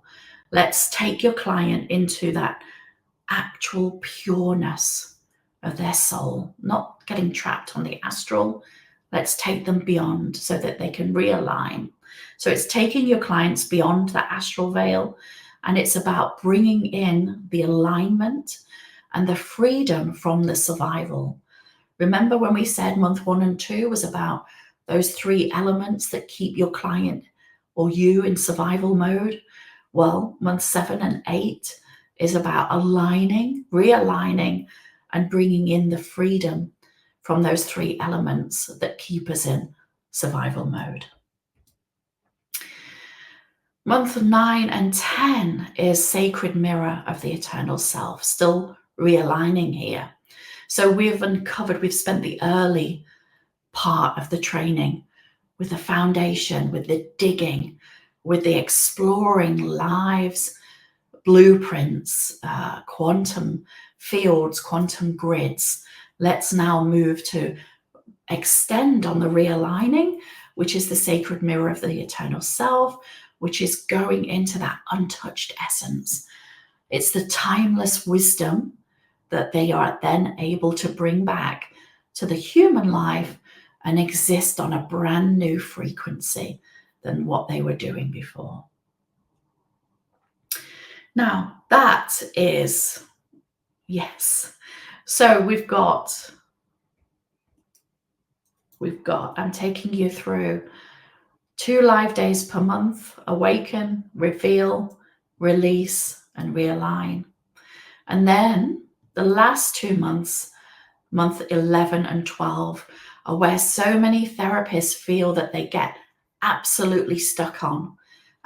Let's take your client into that actual pureness of their soul, not getting trapped on the astral. Let's take them beyond so that they can realign. So it's taking your clients beyond the astral veil, and it's about bringing in the alignment and the freedom from the survival. Remember when we said month 1 and 2 was about those 3 elements that keep your client or you in survival mode? Well, month 7 and 8 is about aligning, realigning, and bringing in the freedom from those 3 elements that keep us in survival mode. Month 9 and 10 is sacred mirror of the eternal self, still realigning here. So we've spent the early part of the training with the foundation, with the digging, with the exploring lives, blueprints, quantum fields, quantum grids. Let's now move to extend on the realigning, which is the sacred mirror of the eternal self, which is going into that untouched essence. It's the timeless wisdom that they are then able to bring back to the human life and exist on a brand new frequency than what they were doing before. Now, that is, yes. So we've got, I'm taking you through 2 live days per month: awaken, reveal, release, and realign. And then the last 2 months, month 11 and 12, are where so many therapists feel that they get absolutely stuck on.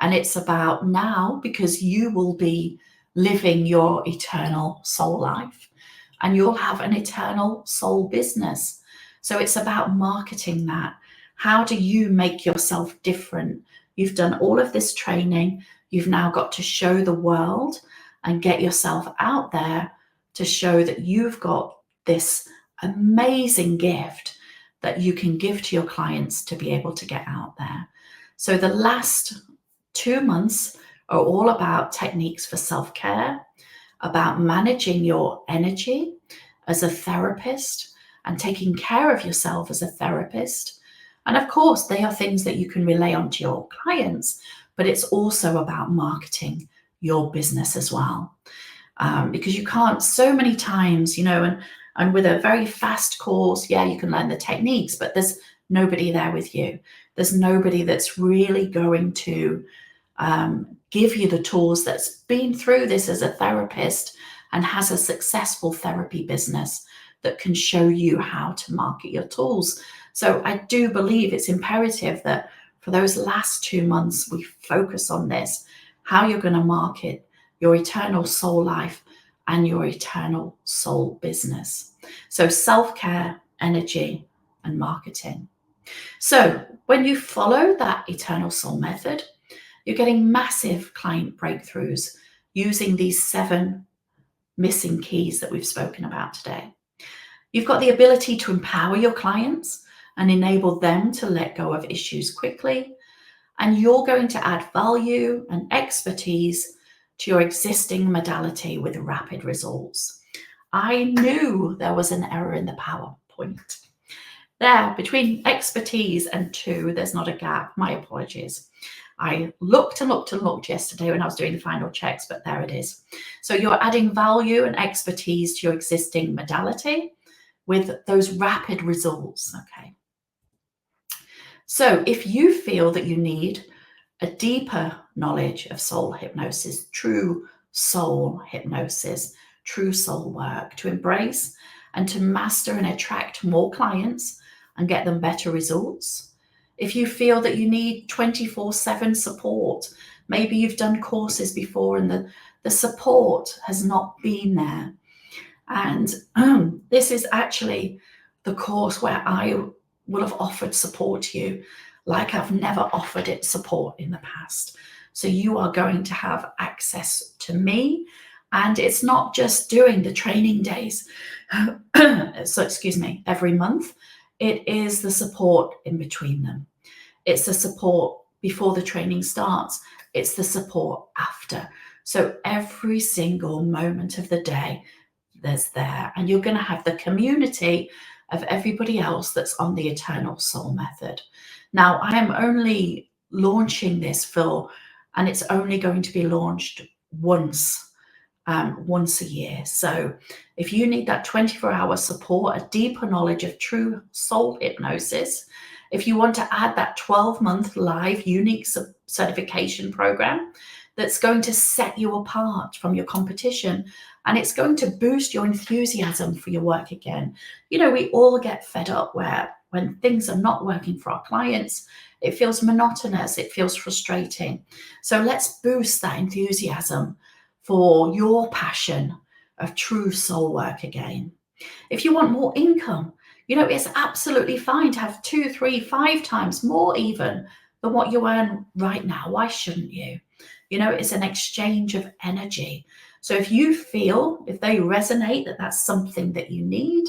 And it's about now, because you will be living your eternal soul life and you'll have an eternal soul business. So it's about marketing that. How do you make yourself different? You've done all of this training. You've now got to show the world and get yourself out there to show that you've got this amazing gift that you can give to your clients to be able to get out there. So the last 2 months are all about techniques for self-care, about managing your energy as a therapist and taking care of yourself as a therapist. And of course, they are things that you can relay onto your clients, but it's also about marketing your business as well. Because you can't, so many times, and with a very fast course, yeah, you can learn the techniques, but there's nobody there with you. There's nobody that's really going to give you the tools, that's been through this as a therapist and has a successful therapy business, that can show you how to market your tools. So I do believe it's imperative that for those last 2 months, we focus on this, how you're going to market your eternal soul life and your eternal soul business. So self-care, energy, and marketing. So when you follow that eternal soul method, you're getting massive client breakthroughs using these 7 missing keys that we've spoken about today. You've got the ability to empower your clients and enable them to let go of issues quickly. And you're going to add value and expertise to your existing modality with rapid results. I knew there was an error in the PowerPoint. There, between expertise and 2, there's not a gap. My apologies. I looked and looked and looked yesterday when I was doing the final checks, but there it is. So you're adding value and expertise to your existing modality with those rapid results. Okay. So if you feel that you need a deeper knowledge of soul hypnosis, true soul hypnosis, true soul work to embrace and to master and attract more clients and get them better results. If you feel that you need 24/7 support, maybe you've done courses before and the support has not been there. And this is actually the course where I will have offered support to you like I've never offered it support in the past. So you are going to have access to me. And it's not just doing the training days, so excuse me, every month. It is the support in between them. It's the support before the training starts. It's the support after. So every single moment of the day, there's there. And you're going to have the community of everybody else that's on the Eternal Soul Method. Now, I am only launching this, Phil, and it's only going to be launched once a year. So if you need that 24-hour support, a deeper knowledge of true soul hypnosis, if you want to add that 12-month live unique certification program that's going to set you apart from your competition, and it's going to boost your enthusiasm for your work again. You know, we all get fed up when things are not working for our clients, it feels monotonous, it feels frustrating. So let's boost that enthusiasm for your passion of true soul work again. If you want more income, you know, it's absolutely fine to have 2, 3, 5 times more even than what you earn right now. Why shouldn't you? You know, it's an exchange of energy. So if you feel, if they resonate that that's something that you need,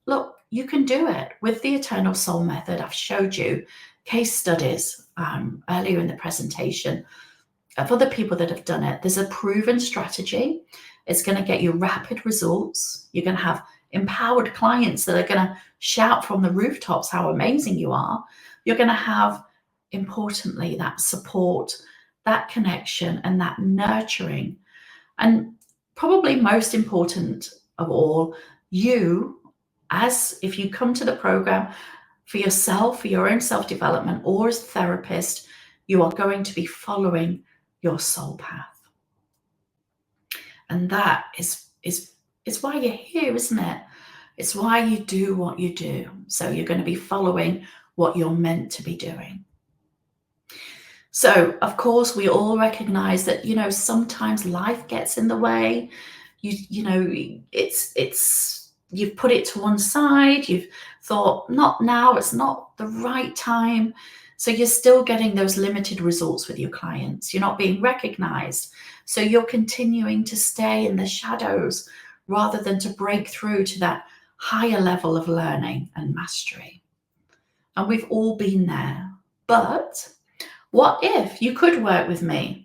look, you can do it with the Eternal Soul Method. I've showed you case studies earlier in the presentation for the people that have done it. There's a proven strategy. It's going to get you rapid results. You're going to have empowered clients that are going to shout from the rooftops how amazing you are. You're going to have, importantly, that support, that connection, and that nurturing. And probably most important of all, you, as if you come to the program for yourself, for your own self-development, or as a therapist, you are going to be following your soul path. And that is why you're here, isn't it? It's why you do what you do. So you're going to be following what you're meant to be doing. So, of course, we all recognize that, you know, sometimes life gets in the way. You know, you've put it to one side. You've thought, not now, it's not the right time. So you're still getting those limited results with your clients. You're not being recognized. So you're continuing to stay in the shadows rather than to break through to that higher level of learning and mastery. And we've all been there. But what if you could work with me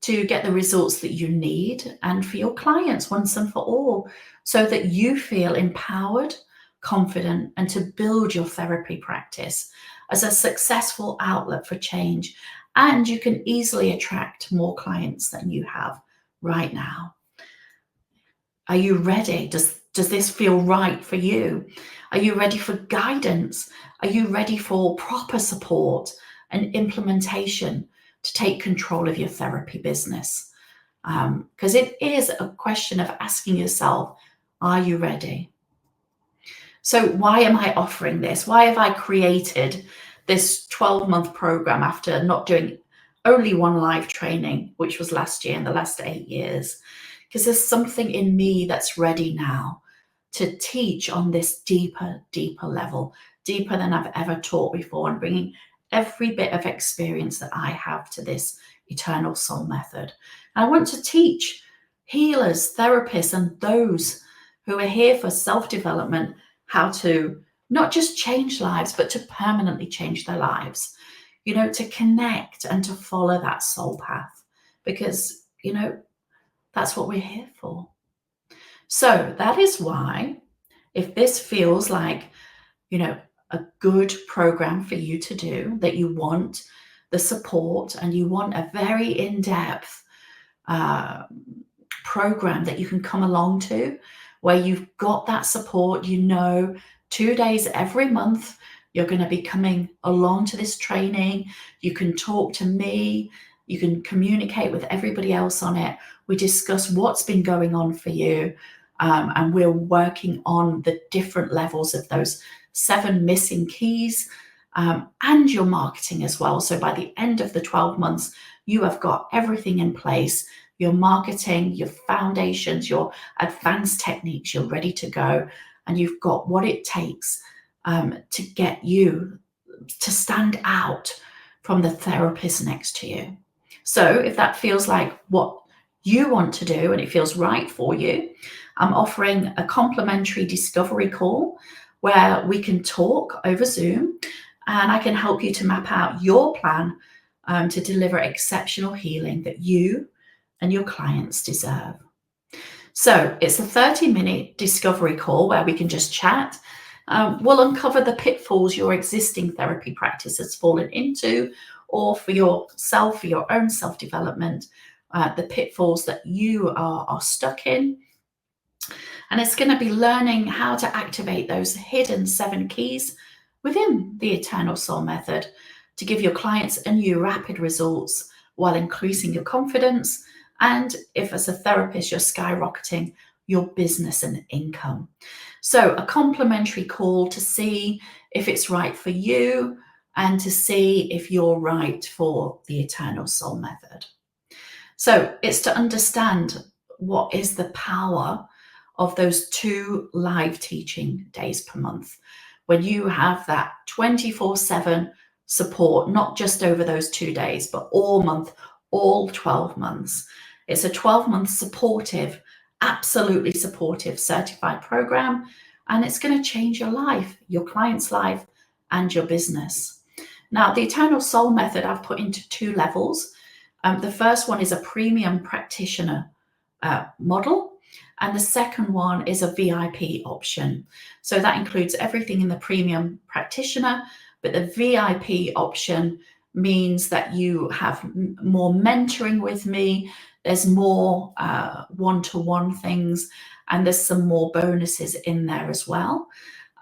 to get the results that you need and for your clients once and for all, so that you feel empowered, confident, and to build your therapy practice as a successful outlet for change, and you can easily attract more clients than you have right now? Are you ready? Does this feel right for you? Are you ready for guidance? Are you ready for proper support and implementation to take control of your therapy business? Because it is a question of asking yourself, are you ready? So why am I offering this? Why have I created this 12-month program after not doing only one live training, which was last year, in the last 8 years? Because there's something in me that's ready now to teach on this deeper level, deeper than I've ever taught before, and bringing every bit of experience that I have to this Eternal Soul Method. And I want to teach healers, therapists, and those who are here for self-development how to not just change lives, but to permanently change their lives, you know, to connect and to follow that soul path, because, you know, that's what we're here for. So that is why, if this feels like, you know, a good program for you to do, that you want the support and you want a very in-depth program that you can come along to, where you've got that support, 2 days every month, you're going to be coming along to this training. You can talk to me, you can communicate with everybody else on it. We discuss what's been going on for you, and we're working on the different levels of those 7 missing keys, and your marketing as well. So by the end of the 12 months, you have got everything in place, your marketing, your foundations, your advanced techniques, you're ready to go, and you've got what it takes to get you to stand out from the therapist next to you. So if that feels like what you want to do and it feels right for you, I'm offering a complimentary discovery call where we can talk over Zoom, and I can help you to map out your plan to deliver exceptional healing that you and your clients deserve. So it's a 30-minute discovery call where we can just chat. We'll uncover the pitfalls your existing therapy practice has fallen into, or for yourself, for your own self-development, the pitfalls that you are stuck in. And it's going to be learning how to activate those hidden 7 keys within the Eternal Soul Method to give your clients and you rapid results while increasing your confidence. And if as a therapist, you're skyrocketing your business and income. So a complimentary call to see if it's right for you and to see if you're right for the Eternal Soul Method. So it's to understand what is the power of those 2 live teaching days per month, when you have that 24/7 support, not just over those 2 days, but all month, all 12 months. It's a 12-month supportive, absolutely supportive certified program, and it's going to change your life, your client's life, and your business. Now, the Eternal Soul Method I've put into 2 levels. The first one is a premium practitioner model, and the second one is a VIP option. So that includes everything in the premium practitioner, but the VIP option means that you have more mentoring with me. There's more one-to-one things, and there's some more bonuses in there as well.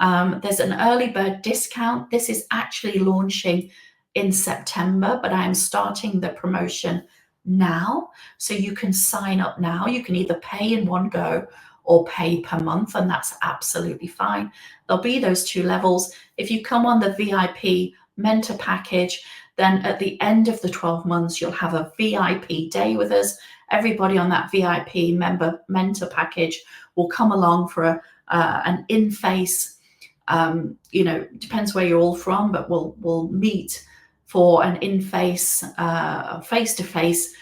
There's an early bird discount. This is actually launching in September, but I am starting the promotion now. So you can sign up now. You can either pay in one go or pay per month, and that's absolutely fine. There'll be those 2 levels. If you come on the VIP mentor package, then at the end of the 12 months, you'll have a VIP day with us. Everybody on that VIP mentor package will come along for an in-face, depends where you're all from, but we'll meet for an in-face, face-to-face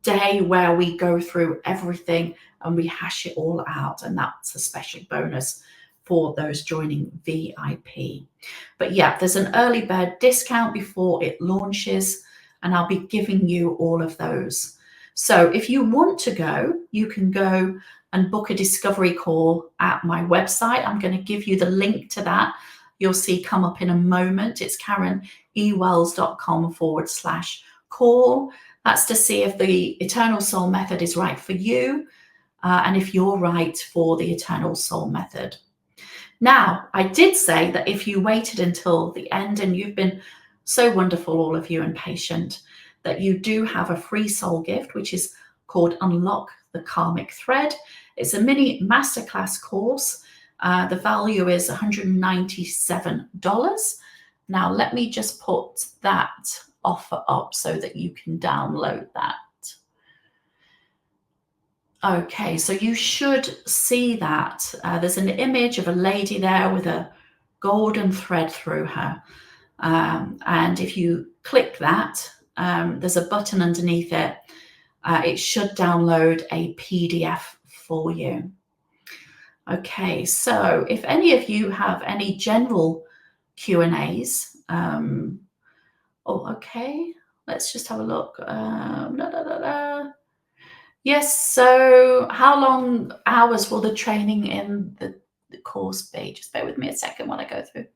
day where we go through everything and we hash it all out. And that's a special bonus for those joining VIP. But yeah, there's an early bird discount before it launches, and I'll be giving you all of those. So if you want to go, you can go and book a discovery call at my website. I'm going to give you the link to that. You'll see come up in a moment. It's KarenEwells.com/call. That's to see if the Eternal Soul Method is right for you, and if you're right for the Eternal Soul Method. Now, I did say that if you waited until the end, and you've been so wonderful, all of you, and patient, that you do have a free soul gift, which is called Unlock the Karmic Thread. It's a mini masterclass course. The value is $197. Now, let me just put that offer up so that you can download that. Okay, so you should see that. There's an image of a lady there with a golden thread through her. And if you click that, there's a button underneath it. It should download a PDF for you. Okay, so if any of you have any general Q&As, okay, let's just have a look. Yes, so how long hours will the training in the course be? Just bear with me a second while I go through.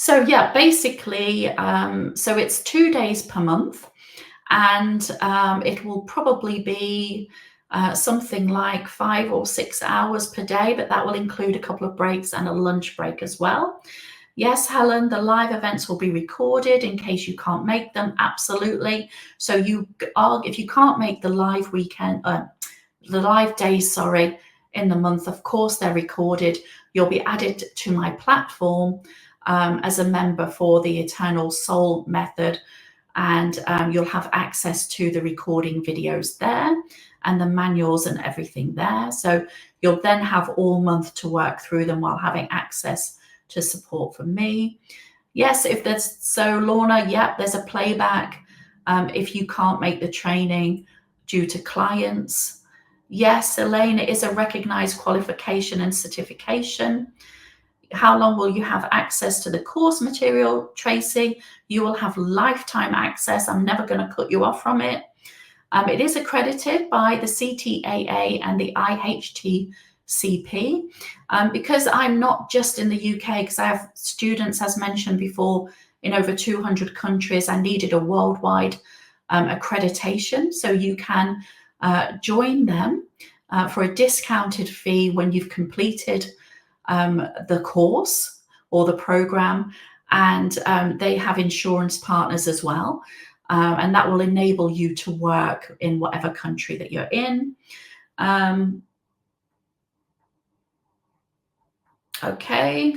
So yeah, basically, so it's 2 days per month, and it will probably be something like 5 or 6 hours per day, but that will include a couple of breaks and a lunch break as well. Yes, Helen, the live events will be recorded in case you can't make them. Absolutely. So if you can't make the live the live days, sorry, in the month, of course they're recorded. You'll be added to my platform as a member for the Eternal Soul Method, and you'll have access to the recording videos there and the manuals and everything there. So you'll then have all month to work through them while having access to support from me. Yes, if there's, so Lorna, yep, there's a playback if you can't make the training due to clients. Yes, Elaine, it is a recognized qualification and certification. How long will you have access to the course material, Tracy? You will have lifetime access. I'm never going to cut you off from it. It is accredited by the CTAA and the IHTCP. Because I'm not just in the UK, because I have students, as mentioned before, in over 200 countries, I needed a worldwide accreditation. So you can join them for a discounted fee when you've completed the course or the program, and they have insurance partners as well, and that will enable you to work in whatever country that you're in. Okay.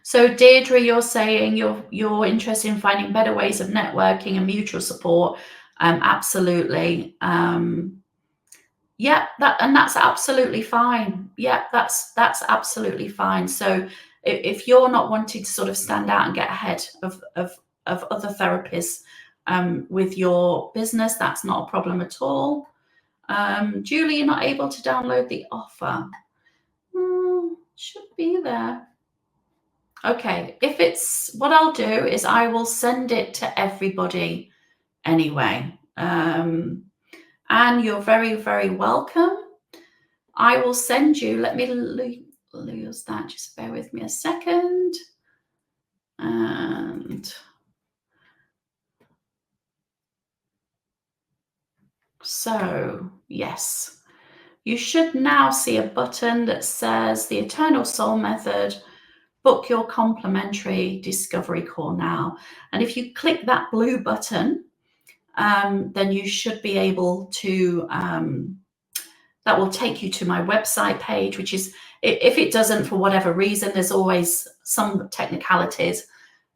So Deirdre, you're saying you're interested in finding better ways of networking and mutual support. Absolutely. Yeah, that's absolutely fine. Yeah, that's absolutely fine. So if you're not wanting to sort of stand out and get ahead of other therapists with your business, that's not a problem at all. Julie, you're not able to download the offer. Should be there. Okay, if it's, what I'll do is I will send it to everybody anyway. And you're very, very welcome. I will send you, let me lose that, just bear with me a second. And so, yes, you should now see a button that says the Eternal Soul Method, book your complimentary discovery call now. And if you click that blue button, then you should be able to, that will take you to my website page, which is, if it doesn't for whatever reason, there's always some technicalities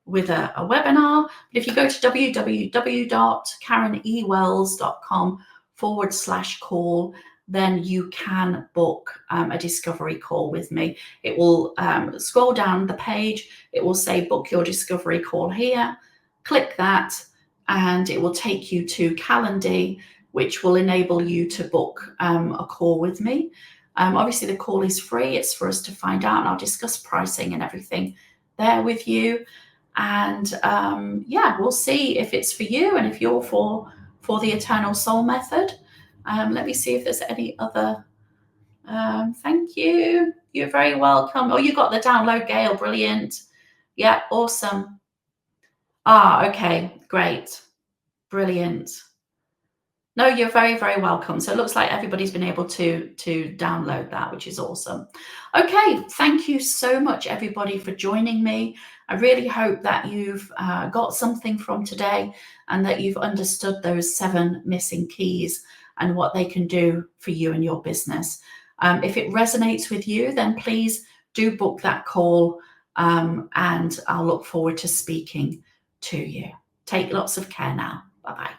with a webinar. But if you go to www.karenewells.com/call, then you can book a discovery call with me. It will scroll down the page. It will say book your discovery call here. Click that and it will take you to Calendly, which will enable you to book a call with me. Obviously the call is free. It's for us to find out, and I'll discuss pricing and everything there with you. And yeah, we'll see if it's for you and if you're for the Eternal Soul Method. Let me see if there's any other. Thank you. You're very welcome. Oh, you got the download, Gail. Brilliant. Yeah, awesome. Okay, great. Brilliant. No, you're very, very welcome. So it looks like everybody's been able to download that, which is awesome. Okay, thank you so much, everybody, for joining me. I really hope that you've got something from today and that you've understood those 7 missing keys and what they can do for you and your business. If it resonates with you, then please do book that call, and I'll look forward to speaking to you. Take lots of care now. Bye-bye.